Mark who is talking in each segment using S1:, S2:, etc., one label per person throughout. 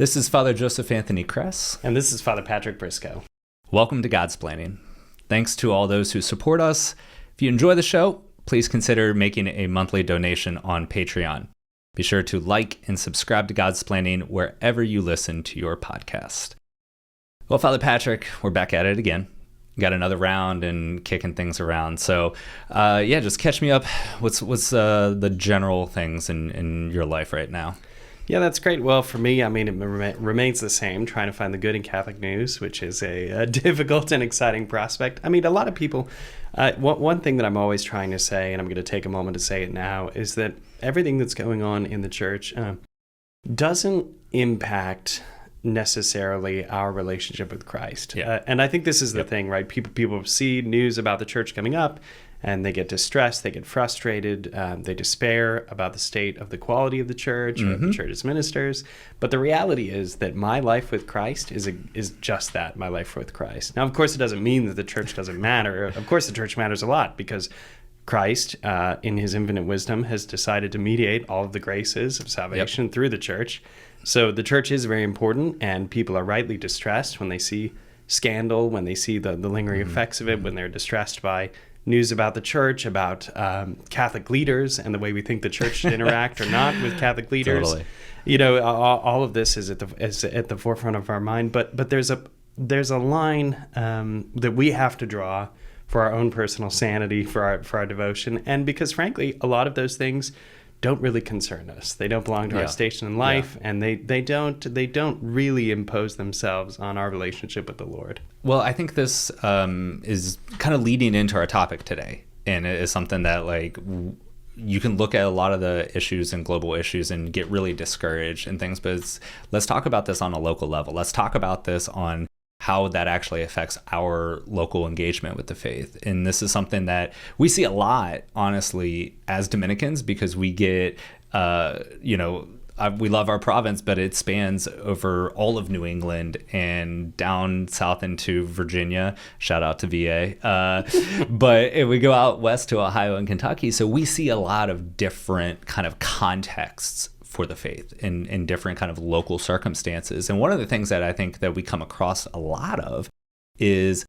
S1: This is Father Joseph Anthony Kress.
S2: And this is Father Patrick Briscoe.
S1: Welcome to Godsplaining. Thanks to all those who support us. If you enjoy the show, please consider making a monthly donation on Patreon. Be sure to like and subscribe to Godsplaining wherever you listen to your podcast. Well, Father Patrick, we're back at it again. Got another round and kicking things around. So, just catch me up. What's the general things in your life right now?
S2: Yeah, that's great. Well, for me, it remains the same, trying to find the good in Catholic news, which is a difficult and exciting prospect. A lot of people, one thing that I'm always trying to say, and I'm going to take a moment to say it now, is that everything that's going on in the church doesn't impact necessarily our relationship with Christ.
S1: Yeah.
S2: And I think this is the thing, right? People see news about the church coming up, and they get distressed, they get frustrated, they despair about the state of the quality of the church or of the church's ministers. But the reality is that my life with Christ is just that, my life with Christ. Now, of course, it doesn't mean that the church doesn't matter. Of course, the church matters a lot because Christ, in his infinite wisdom, has decided to mediate all of the graces of salvation through the church. So the church is very important, and people are rightly distressed when they see scandal, when they see the lingering effects of it, when they're distressed by news about the church, about Catholic leaders and the way we think the church should interact or not with Catholic leaders.
S1: Totally.
S2: All of this is at the forefront of our mind. But there's a line that we have to draw for our own personal sanity, for our devotion, and because frankly, a lot of those things don't really concern us. They don't belong to our station in life, and they don't really impose themselves on our relationship with the Lord.
S1: Well, I think this is kind of leading into our topic today, and it is something that you can look at a lot of the issues and global issues and get really discouraged and things, but let's talk about this on a local level. Let's talk about this on how that actually affects our local engagement with the faith. And this is something that we see a lot, honestly, as Dominicans, because we get, we love our province, but it spans over all of New England and down south into Virginia. Shout out to VA. But if we go out west to Ohio and Kentucky, so we see a lot of different kind of contexts for the faith in different kind of local circumstances. And one of the things that I think that we come across a lot of is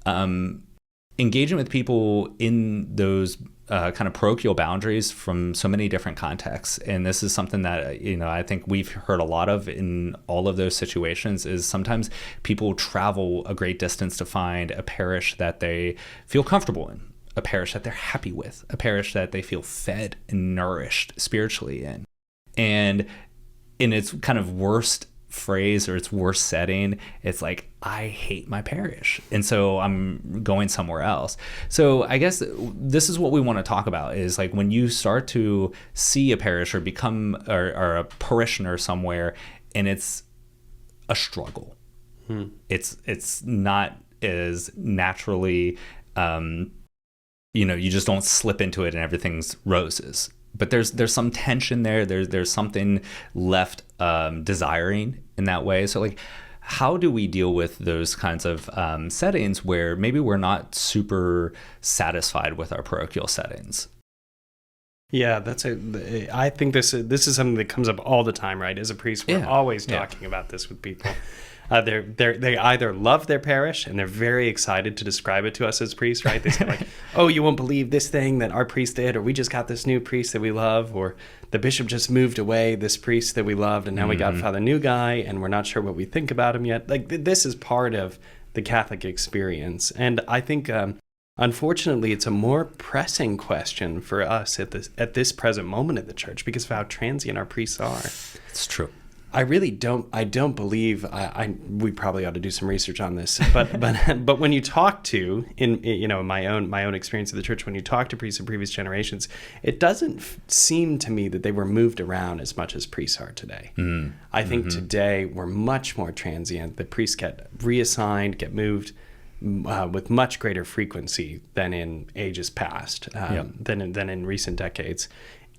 S1: engaging with people in those kind of parochial boundaries from so many different contexts. And this is something that, I think we've heard a lot of in all of those situations is sometimes people travel a great distance to find a parish that they feel comfortable in, a parish that they're happy with, a parish that they feel fed and nourished spiritually in. And in its kind of worst phrase or its worst setting, it's like, I hate my parish, and so I'm going somewhere else. So I guess this is what we want to talk about is like when you start to see a parish or become or a parishioner somewhere, and it's a struggle. It's not as naturally, you just don't slip into it and everything's roses. But there's some tension there. There's something left desiring in that way. So how do we deal with those kinds of settings where maybe we're not super satisfied with our parochial settings?
S2: Yeah, I think this is something that comes up all the time, right? As a priest, we're always talking about this with people. They either love their parish and they're very excited to describe it to us as priests, right? They say oh, you won't believe this thing that our priest did, or we just got this new priest that we love, or the bishop just moved away this priest that we loved, and now we got Father New Guy, and we're not sure what we think about him yet. This is part of the Catholic experience, and I think unfortunately it's a more pressing question for us at this present moment in the church because of how transient our priests are.
S1: It's true.
S2: I really don't believe we probably ought to do some research on this, but when you talk to in my own experience of the church, when you talk to priests of previous generations, it doesn't seem to me that they were moved around as much as priests are today. I think today we're much more transient. The priests get reassigned, get moved with much greater frequency than in ages past, than in recent decades.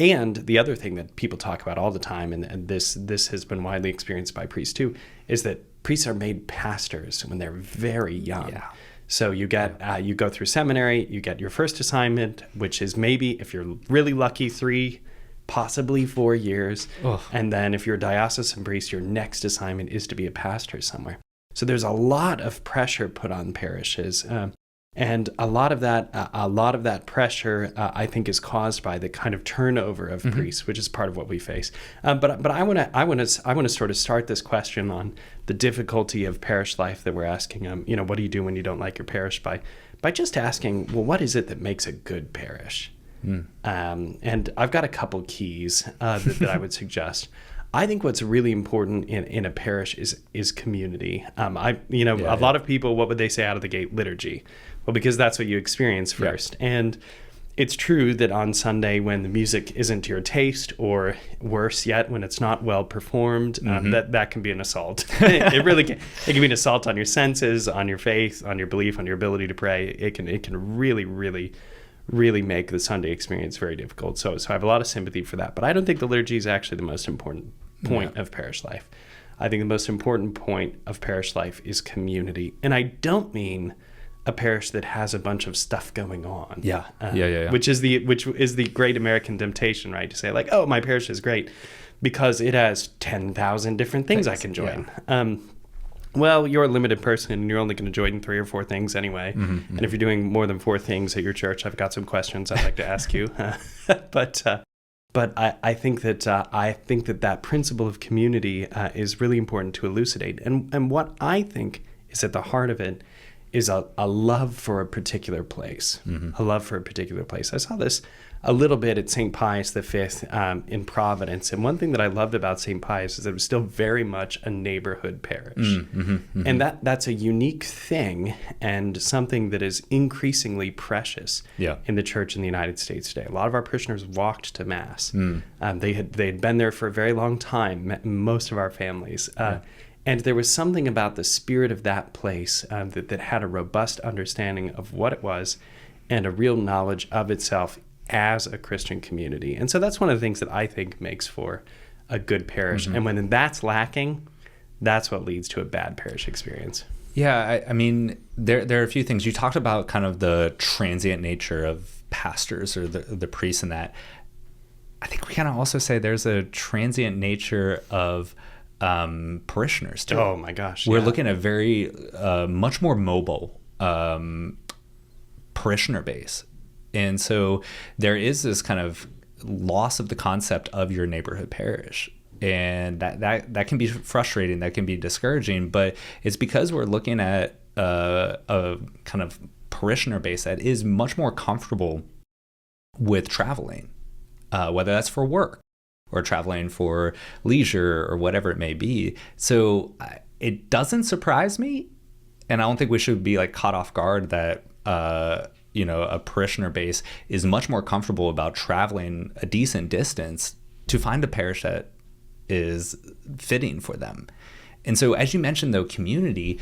S2: And the other thing that people talk about all the time, and this has been widely experienced by priests too, is that priests are made pastors when they're very young. Yeah. So you go through seminary, you get your first assignment, which is maybe, if you're really lucky, 3 possibly 4 years.
S1: Ugh.
S2: And then if you're a diocesan priest, your next assignment is to be a pastor somewhere. So there's a lot of pressure put on parishes. And a lot of that pressure, I think, is caused by the kind of turnover of priests, which is part of what we face. But I want to sort of start this question on the difficulty of parish life that we're asking. What do you do when you don't like your parish? By just asking, well, what is it that makes a good parish? And I've got a couple keys that I would suggest. I think what's really important in a parish is community. A lot of people, what would they say out of the gate? Liturgy. Well, because that's what you experience first. Yeah. And it's true that on Sunday, when the music isn't to your taste, or worse yet, when it's not well performed, that can be an assault. It really can. It can be an assault on your senses, on your faith, on your belief, on your ability to pray. It can really, really, really make the Sunday experience very difficult. So I have a lot of sympathy for that. But I don't think the liturgy is actually the most important point of parish life. I think the most important point of parish life is community. And I don't mean a parish that has a bunch of stuff going on. Which is the great American temptation, right? To say like, oh, my parish is great because it has 10,000 different things I can join. Yeah. Well, you're a limited person and you're only going to join 3 or 4 things anyway. And if you're doing more than 4 things at your church, I've got some questions I'd like to ask you. But I think that principle of community is really important to elucidate. And what I think is at the heart of it is a love for a particular place. A love for a particular place. I saw this a little bit at St. Pius V in Providence. And one thing that I loved about St. Pius is that it was still very much a neighborhood parish. And that's a unique thing and something that is increasingly precious in the church in the United States today. A lot of our parishioners walked to Mass. They had been there for a very long time, most of our families. And there was something about the spirit of that place that had a robust understanding of what it was and a real knowledge of itself as a Christian community. And so that's one of the things that I think makes for a good parish. And when that's lacking, that's what leads to a bad parish experience.
S1: Yeah, I mean, there are a few things. You talked about kind of the transient nature of pastors or the priests in that. I think we kind of also say there's a transient nature of parishioners too.
S2: Oh my gosh.
S1: We're looking at very much more mobile parishioner base. And so there is this kind of loss of the concept of your neighborhood parish. And that can be frustrating, that can be discouraging, but it's because we're looking at a kind of parishioner base that is much more comfortable with traveling, whether that's for work or traveling for leisure or whatever it may be. So it doesn't surprise me, and I don't think we should be like caught off guard that a parishioner base is much more comfortable about traveling a decent distance to find a parish that is fitting for them. And so, as you mentioned, though, community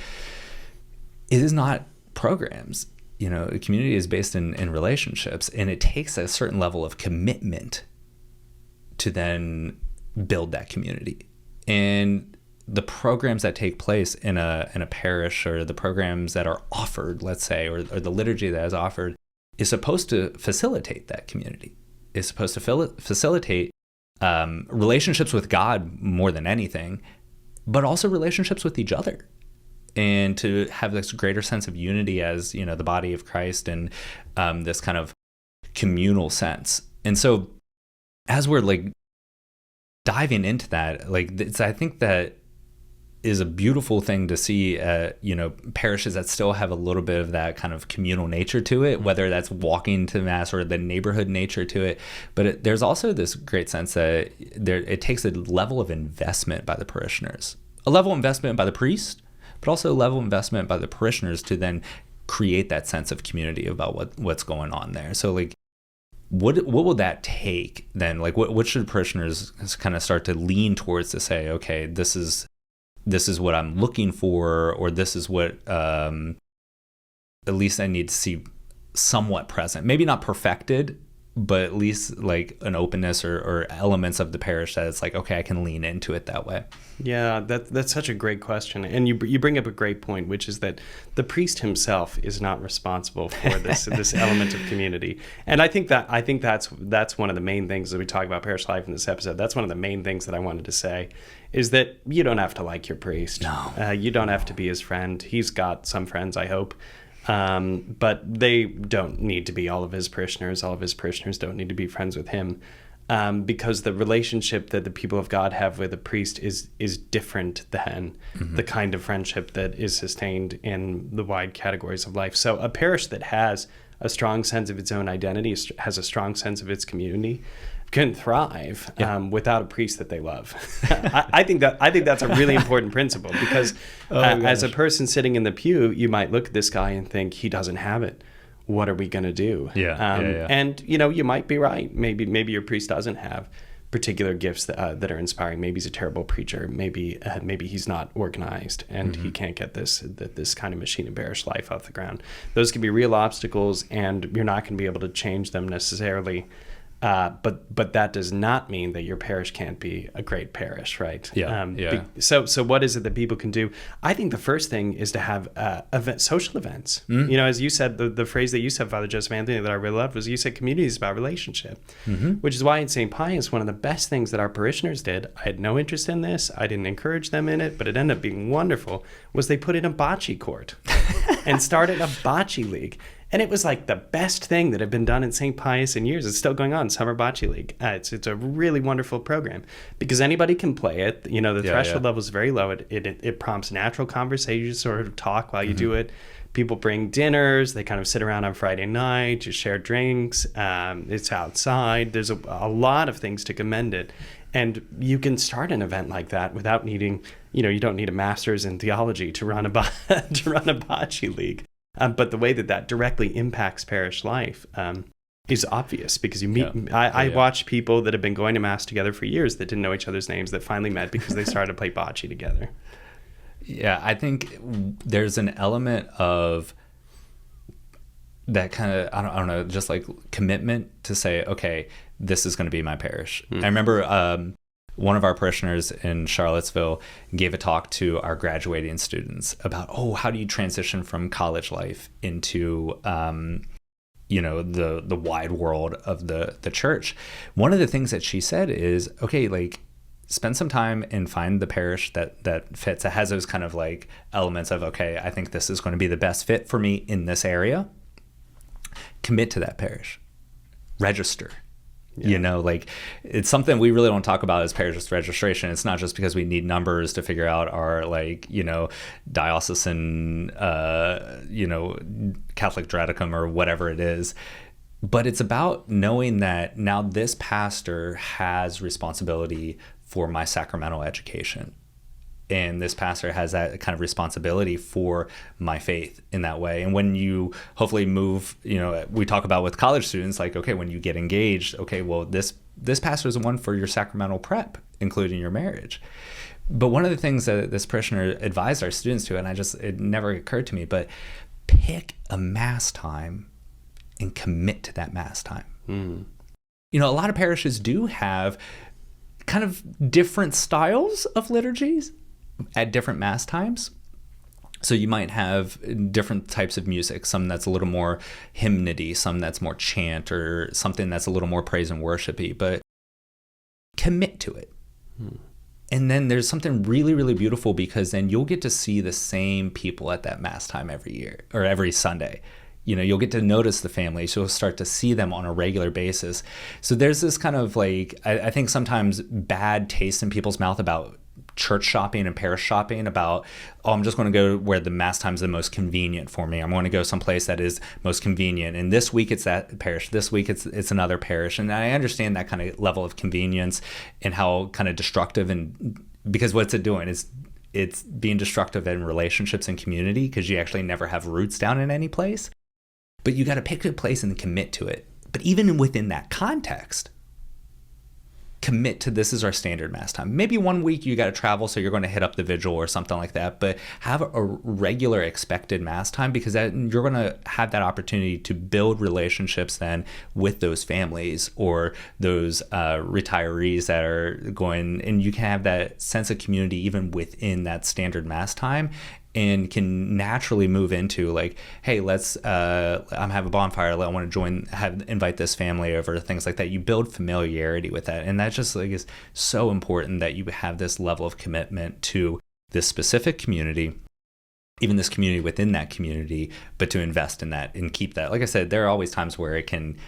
S1: is not programs. Community is based in relationships, and it takes a certain level of commitment to then build that community. And the programs that take place in a parish, or the programs that are offered, let's say, or the liturgy that is offered, is supposed to facilitate that community. It's supposed to facilitate relationships with God more than anything, but also relationships with each other, and to have this greater sense of unity as the body of Christ, and this kind of communal sense. And so, as we're like diving into that, I think that is a beautiful thing to see, parishes that still have a little bit of that kind of communal nature to it, whether that's walking to Mass or the neighborhood nature to it. But there's also this great sense that it takes a level of investment by the parishioners, a level of investment by the priest, but also a level of investment by the parishioners to then create that sense of community about what's going on there. So what will that take then? What should parishioners kind of start to lean towards to say, okay, this is what I'm looking for, or this is what at least I need to see somewhat present. Maybe not perfected, but at least like an openness or elements of the parish that it's like, okay, I can lean into it that way.
S2: Yeah, that's such a great question, and you bring up a great point, which is that the priest himself is not responsible for this element of community. And I think that's one of the main things that we talk about parish life in this episode. That's one of the main things that I wanted to say, is that you don't have to like your priest.
S1: No,
S2: you don't have to be his friend. He's got some friends, I hope. But they don't need to be all of his parishioners. All of his parishioners don't need to be friends with him, because the relationship that the people of God have with a priest is different than the kind of friendship that is sustained in the wide categories of life. So a parish that has a strong sense of its own identity, has a strong sense of its community, can thrive without a priest that they love. I think that's a really important principle, because as a person sitting in the pew, you might look at this guy and think, he doesn't have it. What are we going to do? And you might be right. Maybe your priest doesn't have particular gifts that are inspiring. Maybe he's a terrible preacher. Maybe he's not organized, and he can't get this kind of machine of parish life off the ground. Those can be real obstacles, and you're not going to be able to change them necessarily. But that does not mean that your parish can't be a great parish, right? So what is it that people can do? I think the first thing is to have social events. As you said, the phrase that you said, Father Joseph Anthony, that I really loved, was you said community is about relationship, which is why in St. Pius, one of the best things that our parishioners did, I had no interest in this, I didn't encourage them in it, but it ended up being wonderful, was they put in a bocce court and started a bocce league. And it was like the best thing that had been done in St. Pius in years. It's still going on, Summer Bocce League. It's a really wonderful program, because anybody can play it. The threshold level is very low. It prompts natural conversation, sort of talk while you do it. People bring dinners. They kind of sit around on Friday night, just share drinks. It's outside. There's a lot of things to commend it. And you can start an event like that without needing, you don't need a master's in theology to run a bocce league. But the way that directly impacts parish life is obvious, because you meet. I watch people that have been going to Mass together for years that didn't know each other's names, that finally met because they started to play bocce together.
S1: Yeah, I think there's an element of that kind of, I don't know, just like commitment to say, okay, this is going to be my parish. I remember one of our parishioners in Charlottesville gave a talk to our graduating students about, how do you transition from college life into, the wide world of the church. One of the things that she said is, okay, like, spend some time and find the parish that fits, that has those kind of like elements of, okay, I think this is going to be the best fit for me in this area. Commit to that parish. Register. Like, it's something we really don't talk about as parish registration. It's not just because we need numbers to figure out our, like, diocesan, Catholic Dreticum or whatever it is. But it's about knowing that now this pastor has responsibility for my sacramental education. And this pastor has that kind of responsibility for my faith in that way. And when you hopefully move, we talk about with college students, like, okay, when you get engaged, okay, well, this pastor is the one for your sacramental prep, including your marriage. But one of the things that this parishioner advised our students to, and it never occurred to me, but pick a Mass time and commit to that Mass time. A lot of parishes do have kind of different styles of liturgies at different Mass times. So you might have different types of music, some that's a little more hymnody, some that's more chant, or something that's a little more praise and worshipy, but commit to it. And then there's something really, really beautiful, because then you'll get to see the same people at that Mass time every year or every Sunday. You'll get to notice the families. You'll start to see them on a regular basis. So there's this kind of like, I think sometimes bad taste in people's mouth about church shopping and parish shopping, about, I'm just going to go where the Mass time's the most convenient for me. I'm going to go someplace that is most convenient. And this week it's that parish. This week it's another parish. And I understand that kind of level of convenience and how kind of destructive, and because what's it doing is it's being destructive in relationships and community, because you actually never have roots down in any place. But you got to pick a place and commit to it. But even within that context, commit to this is our standard mass time. Maybe one week you got to travel, so you're going to hit up the vigil or something like that, but have a regular expected mass time, because that, you're going to have that opportunity to build relationships then with those families or those retirees that are going, and you can have that sense of community even within that standard mass time, and can naturally move into like, hey, let's I'm have a bonfire, I want to invite this family over, things like that. You build familiarity with that, and that just like is so important, that you have this level of commitment to this specific community, even this community within that community, but to invest in that and keep that. Like I said, there are always times where it can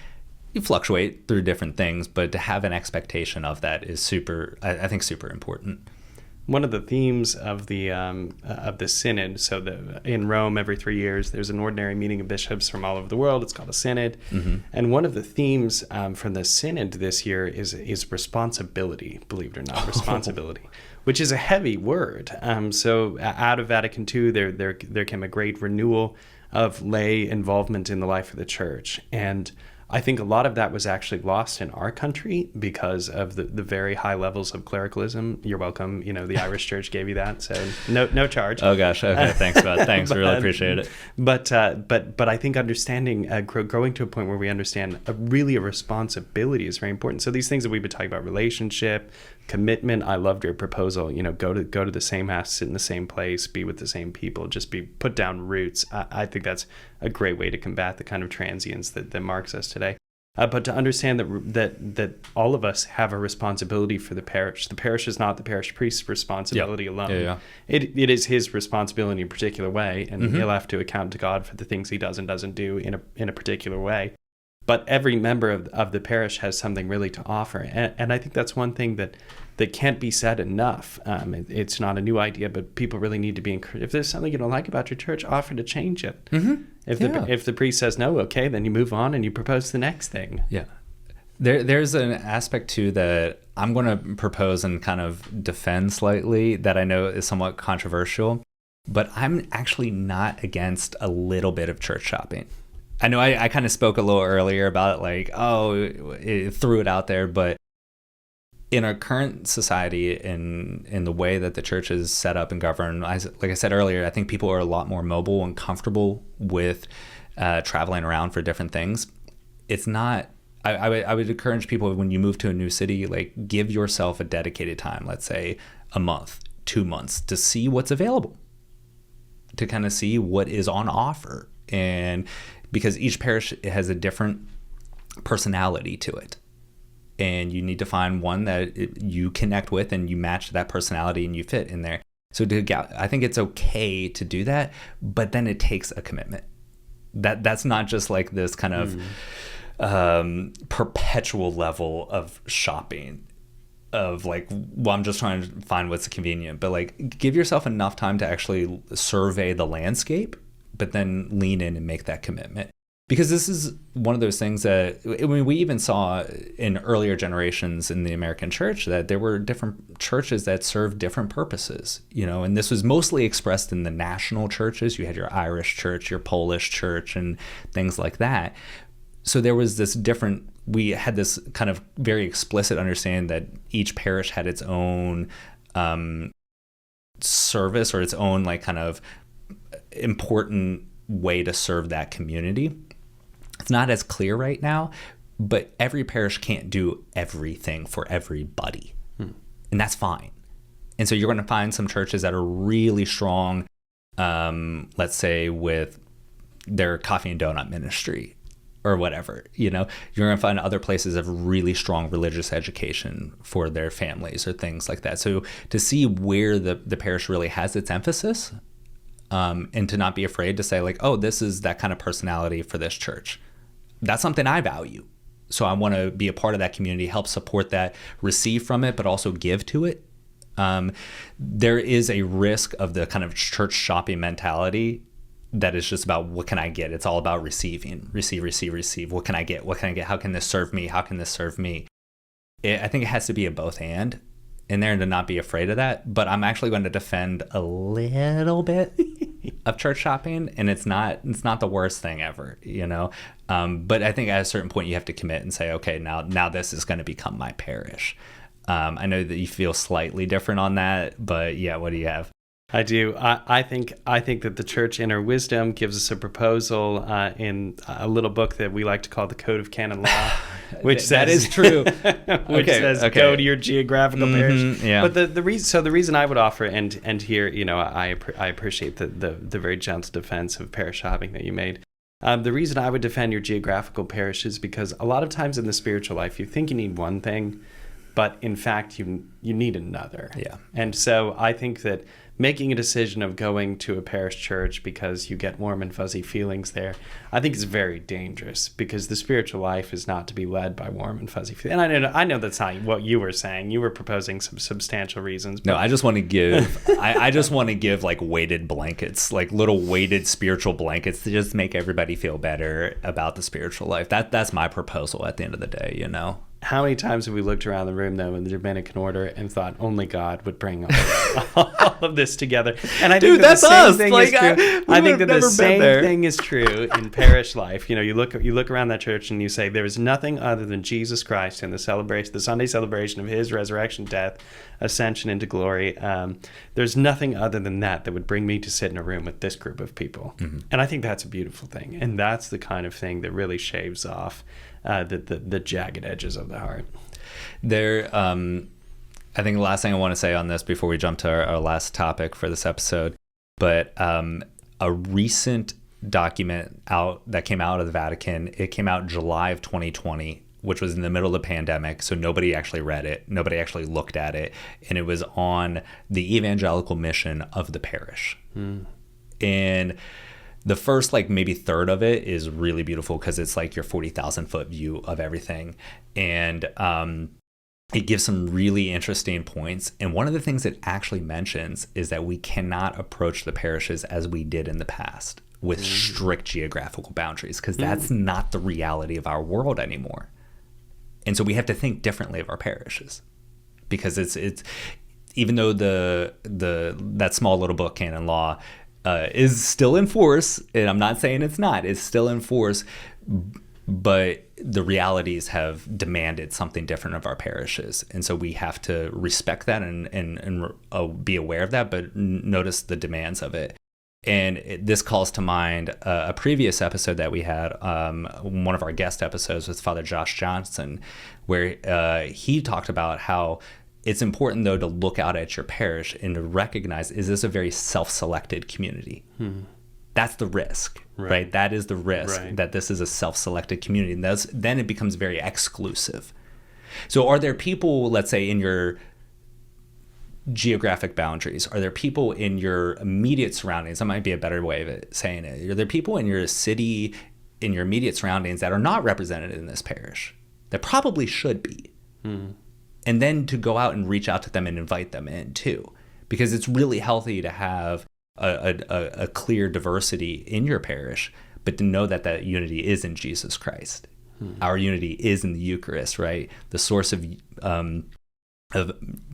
S1: fluctuate through different things, but to have an expectation of that is I think super important.
S2: One of the themes of the synod, so in Rome every 3 years there's an ordinary meeting of bishops from all over the world. It's called a synod, and one of the themes from the synod this year is responsibility. Believe it or not, responsibility, which is a heavy word. So out of Vatican II, there came a great renewal of lay involvement in the life of the church, and I think a lot of that was actually lost in our country because of the very high levels of clericalism. You're welcome. The Irish Church gave you that, so no charge.
S1: Oh gosh, okay, thanks, bud. Thanks, really appreciate it.
S2: But I think understanding, growing to a point where we understand a responsibility is very important. So these things that we've been talking about, relationship, commitment. I loved your proposal. Go to the same house, sit in the same place, be with the same people, just put down roots. I think that's a great way to combat the kind of transience that marks us today. But to understand that all of us have a responsibility for the parish. The parish is not the parish priest's responsibility alone. Yeah. It is his responsibility in a particular way, and he'll have to account to God for the things he does and doesn't do in a particular way. But every member of the parish has something really to offer. And I think that's one thing that can't be said enough. It's not a new idea, but people really need to be encouraged. If there's something you don't like about your church, offer to change it. If the priest says no, okay, then you move on and you propose the next thing.
S1: Yeah. There's an aspect too that I'm going to propose and kind of defend slightly that I know is somewhat controversial, but I'm actually not against a little bit of church shopping. I know I kind of spoke a little earlier about it, like, it threw it out there, but in our current society, in the way that the church is set up and governed, like I said earlier, I think people are a lot more mobile and comfortable with traveling around for different things. It's not, I would encourage people, when you move to a new city, like, give yourself a dedicated time, let's say a month, 2 months, to see what's available, to kind of see what is on offer. And because each parish has a different personality to it, and you need to find one that you connect with and you match that personality and you fit in there. So I think it's okay to do that, but then it takes a commitment. That's not just like this kind of perpetual level of shopping, of like, well, I'm just trying to find what's convenient, but like, give yourself enough time to actually survey the landscape, but then lean in and make that commitment. Because this is one of those things that, I mean, we even saw in earlier generations in the American church that there were different churches that served different purposes, and this was mostly expressed in the national churches. You had your Irish church, your Polish church, and things like that. So there was we had this kind of very explicit understanding that each parish had its own service or its own like kind of important way to serve that community. It's not as clear right now, but every parish can't do everything for everybody, and that's fine. And so you're going to find some churches that are really strong, let's say with their coffee and donut ministry or whatever. You're going to find other places that have really strong religious education for their families or things like that. So to see where the parish really has its emphasis, and to not be afraid to say like, oh, this is that kind of personality for this church. That's something I value. So I want to be a part of that community, help support that, receive from it, but also give to it. There is a risk of the kind of church shopping mentality that is just about what can I get? It's all about receiving, receive. What can I get? How can this serve me? How can this serve me? I think it has to be a both and in there, and to not be afraid of that. But I'm actually going to defend a little bit of church shopping, and it's not the worst thing ever, But I think at a certain point you have to commit and say, okay, now this is going to become my parish. I know that you feel slightly different on that, but yeah, what do you have?
S2: I do. I think that the Church Inner Wisdom gives us a proposal in a little book that we like to call the Code of Canon Law, which says,
S1: that is true.
S2: which says go to your geographical parish.
S1: Yeah.
S2: But the reason I would offer, and here, I appreciate the very gentle defense of parish hopping that you made. The reason I would defend your geographical parish is because a lot of times in the spiritual life, you think you need one thing, but in fact, you need another.
S1: Yeah.
S2: And so I think that making a decision of going to a parish church because you get warm and fuzzy feelings there, I think is very dangerous, because the spiritual life is not to be led by warm and fuzzy feelings. And I know that's not what you were saying. You were proposing some substantial reasons.
S1: No, I just want to give I just want to give like weighted blankets, like little weighted spiritual blankets to just make everybody feel better about the spiritual life. That's my proposal at the end of the day, you know.
S2: How many times have we looked around the room, though, in the Dominican order and thought only God would bring all of this together? And I think
S1: that's
S2: the
S1: us.
S2: same thing is true. I think that the same thing is true in parish life. You look around that church and you say there is nothing other than Jesus Christ and the Sunday celebration of His resurrection, death, ascension into glory. There's nothing other than that would bring me to sit in a room with this group of people. Mm-hmm. And I think that's a beautiful thing. And that's the kind of thing that really shaves off the jagged edges of the heart.
S1: I think the last thing I want to say on this before we jump to our last topic for this episode, but a recent document that came out of the Vatican, it came out July of 2020, which was in the middle of the pandemic, so nobody actually read it, nobody actually looked at it, and it was on the evangelical mission of the parish. And the first maybe third of it is really beautiful because it's like your 40,000 foot view of everything. And it gives some really interesting points. And one of the things it actually mentions is that we cannot approach the parishes as we did in the past with strict geographical boundaries, because that's not the reality of our world anymore. And so we have to think differently of our parishes, because it's even though that small little book, Canon Law, is still in force, and I'm not saying it's not, it's still in force, but the realities have demanded something different of our parishes. And so we have to respect that and be aware of that, but notice the demands of it. And this calls to mind a previous episode that we had, one of our guest episodes with Father Josh Johnson, where he talked about how it's important, though, to look out at your parish and to recognize, is this a very self-selected community? That's the risk, right? That is the risk, that this is a self-selected community. And then it becomes very exclusive. So are there people, let's say, in your geographic boundaries? Are there people in your immediate surroundings? That might be a better way of saying it. Are there people in your city, in your immediate surroundings, that are not represented in this parish, that probably should be? And then to go out and reach out to them and invite them in too, because it's really healthy to have a clear diversity in your parish, but to know that unity is in Jesus Christ. Our unity is in the Eucharist, right? The source of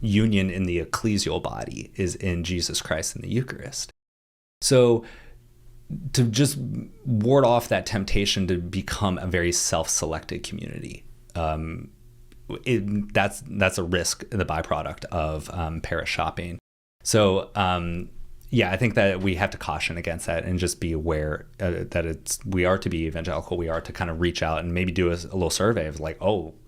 S1: union in the ecclesial body is in Jesus Christ in the Eucharist. So to just ward off that temptation to become a very self-selected community, that's a risk, the byproduct of parish shopping. So I think that we have to caution against that and just be aware that we are to be evangelical. We are to kind of reach out and maybe do a little survey of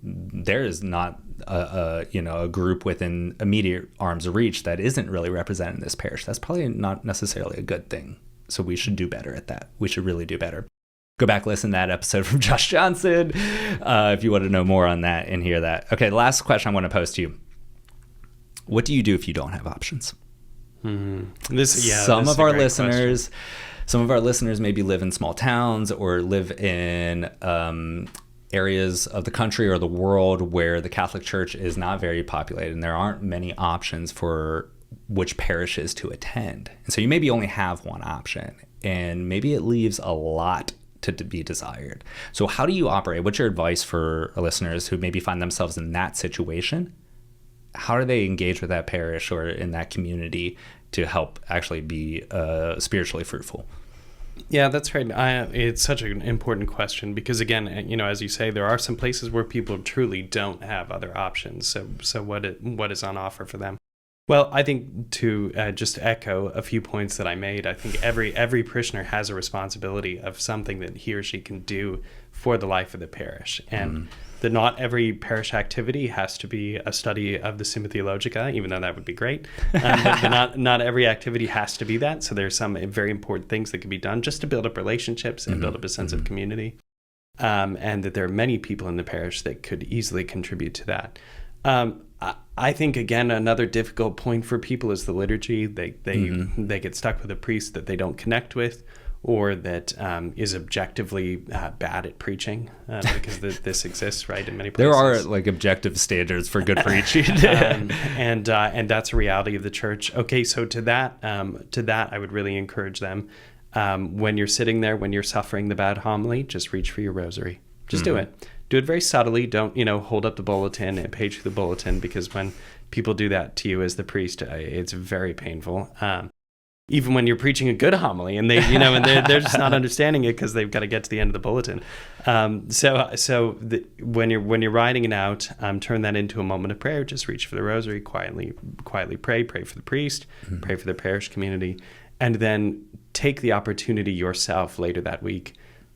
S1: there is not a group within immediate arm's reach that isn't really represented in this parish. That's probably not necessarily a good thing. So we should do better at that. We should really do better. Go back, listen to that episode from Josh Johnson if you want to know more on that and hear that. Okay, the last question I want to pose to you. What do you do if you don't have options? Some of our listeners maybe live in small towns or live in areas of the country or the world where the Catholic Church is not very populated, and there aren't many options for which parishes to attend. And so you maybe only have one option, and maybe it leaves a lot to be desired. So how do you operate? What's your advice for our listeners who maybe find themselves in that situation? How do they engage with that parish or in that community to help actually be spiritually fruitful?
S2: Yeah, that's right. It's such an important question because, again, as you say, there are some places where people truly don't have other options. So what is on offer for them? Well, I think to just echo a few points that I made, I think every parishioner has a responsibility of something that he or she can do for the life of the parish, and that not every parish activity has to be a study of the Summa Theologica, even though that would be great. But not every activity has to be that. So there's some very important things that can be done just to build up relationships and build up a sense of community, and that there are many people in the parish that could easily contribute to that. I think, again, another difficult point for people is the liturgy. They get stuck with a priest that they don't connect with, or that is objectively bad at preaching, because this exists, right, in many places.
S1: There are like objective standards for good preaching,
S2: and that's a reality of the church. Okay, so to that, I would really encourage them, when you're sitting there, when you're suffering the bad homily, just reach for your rosary. Just do it. Do it very subtly. Don't, hold up the bulletin and page through the bulletin, because when people do that to you as the priest, it's very painful. Even when you're preaching a good homily and they're just not understanding it because they've got to get to the end of the bulletin. When you're writing it out, turn that into a moment of prayer. Just reach for the rosary, quietly pray for the priest, pray for the parish community, and then take the opportunity yourself later that week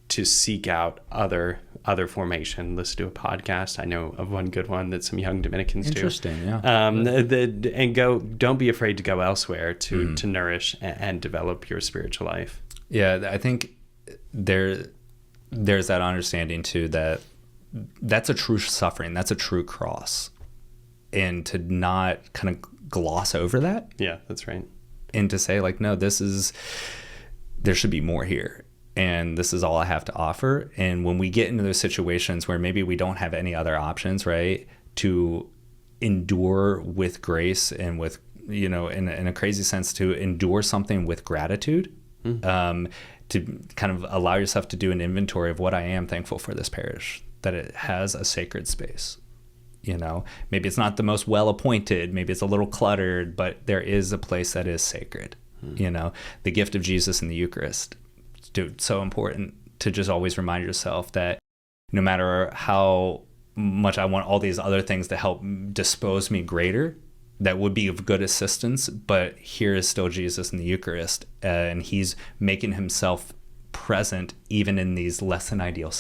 S2: to seek out other formation. Listen to a podcast. I know of one good one that some young Dominicans do.
S1: Interesting, yeah.
S2: And don't be afraid to go elsewhere to nourish and develop your spiritual life.
S1: Yeah, I think there's that understanding too, that's a true suffering, that's a true cross, and to not kind of gloss over that.
S2: Yeah, that's right.
S1: And to say like, no, there should be more here. And this is all I have to offer. And when we get into those situations where maybe we don't have any other options, right, to endure with grace and with, in a crazy sense, to endure something with gratitude, to kind of allow yourself to do an inventory of what I am thankful for this parish, that it has a sacred space. Maybe it's not the most well appointed, maybe it's a little cluttered, but there is a place that is sacred. The gift of Jesus in the Eucharist. Dude, so important to just always remind yourself that no matter how much I want all these other things to help dispose me greater, that would be of good assistance, but here is still Jesus in the Eucharist, and he's making himself present even in these less than ideal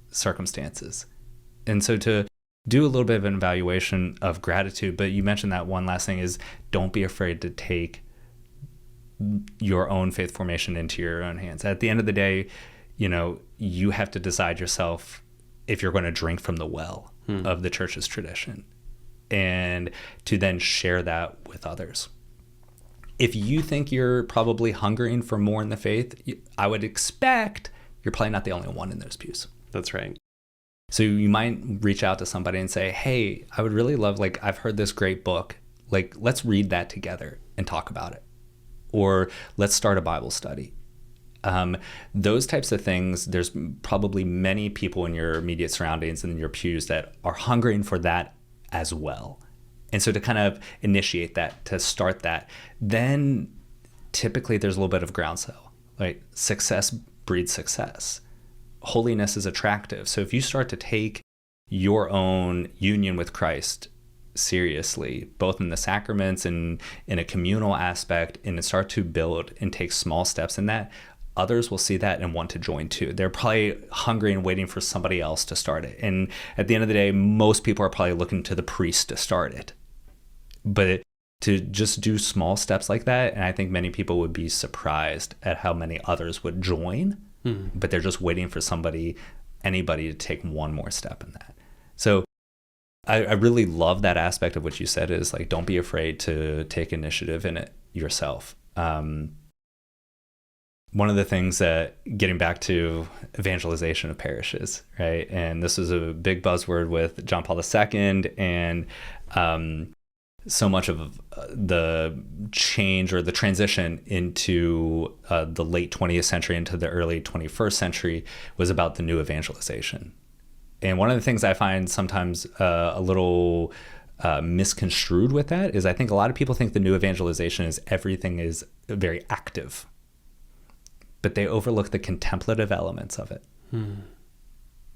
S1: circumstances. And so to do a little bit of an evaluation of gratitude, but you mentioned that one last thing is don't be afraid to take your own faith formation into your own hands. At the end of the day, you have to decide yourself if you're going to drink from the well of the church's tradition, and to then share that with others. If you think you're probably hungering for more in the faith, I would expect you're probably not the only one in those pews.
S2: That's right.
S1: So you might reach out to somebody and say, hey, I would really love, I've heard this great book, let's read that together and talk about it. Or let's start a Bible study. Those types of things, there's probably many people in your immediate surroundings and in your pews that are hungering for that as well. And so to kind of initiate that, to start that, then typically there's a little bit of groundswell. Success breeds success. Holiness is attractive. So if you start to take your own union with Christ seriously, both in the sacraments and in a communal aspect, and to start to build and take small steps in that, others will see that and want to join too. They're probably hungry and waiting for somebody else to start it. And at the end of the day, most people are probably looking to the priest to start it. But to just do small steps like that, and I think many people would be surprised at how many others would join, but they're just waiting for anybody to take one more step in that. So I really love that aspect of what you said is don't be afraid to take initiative in it yourself. One of the things that, getting back to evangelization of parishes, right? And this is a big buzzword with John Paul II, and so much of the change or the transition into the late 20th century into the early 21st century was about the new evangelization. And one of the things I find sometimes a little misconstrued with that is I think a lot of people think the new evangelization is everything is very active. but they overlook the contemplative elements of it.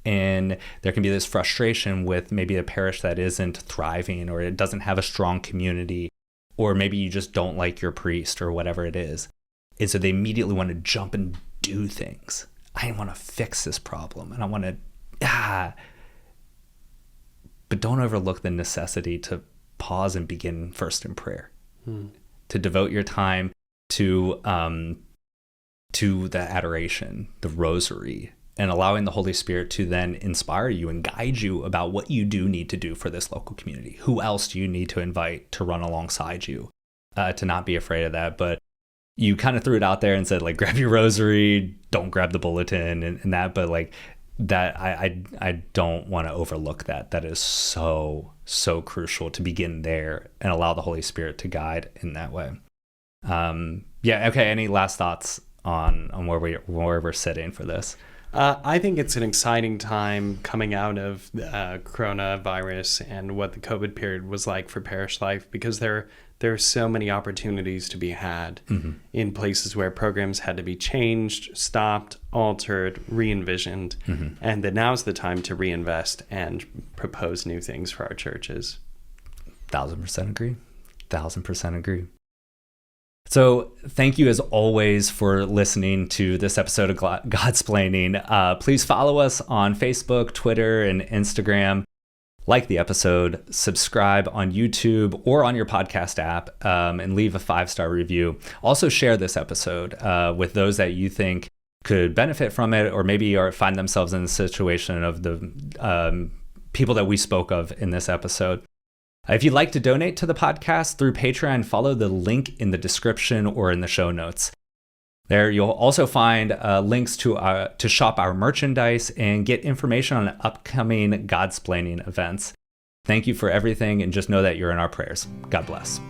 S1: And there can be this frustration with maybe a parish that isn't thriving, or it doesn't have a strong community, or maybe you just don't like your priest or whatever it is. And so they immediately want to jump and do things. I want to fix this problem, and I want to, but don't overlook the necessity to pause and begin first in prayer, to devote your time to the adoration, the rosary, and allowing the Holy Spirit to then inspire you and guide you about what you do need to do for this local community. Who else do you need to invite to run alongside you? To not be afraid of that. But you kind of threw it out there and said, like, grab your rosary, don't grab the bulletin and that. But like that, I don't want to overlook that. That is so crucial to begin there and allow the Holy Spirit to guide in that way. Okay. Any last thoughts on where we're sitting for this?
S2: I think it's an exciting time coming out of coronavirus and what the COVID period was like for parish life, because there are so many opportunities to be had in places where programs had to be changed, stopped, altered, re-envisioned, and that now's the time to reinvest and propose new things for our churches.
S1: 1,000% agree. 1,000% agree. So thank you as always for listening to this episode of Godsplaining. Please follow us on Facebook, Twitter, and Instagram. Like the episode, subscribe on YouTube or on your podcast app, and leave a 5-star review. Also share this episode with those that you think could benefit from it, or maybe find themselves in the situation of the people that we spoke of in this episode. If you'd like to donate to the podcast through Patreon, follow the link in the description or in the show notes. There you'll also find links to shop our merchandise and get information on upcoming Godsplaining events. Thank you for everything, and just know that you're in our prayers. God bless.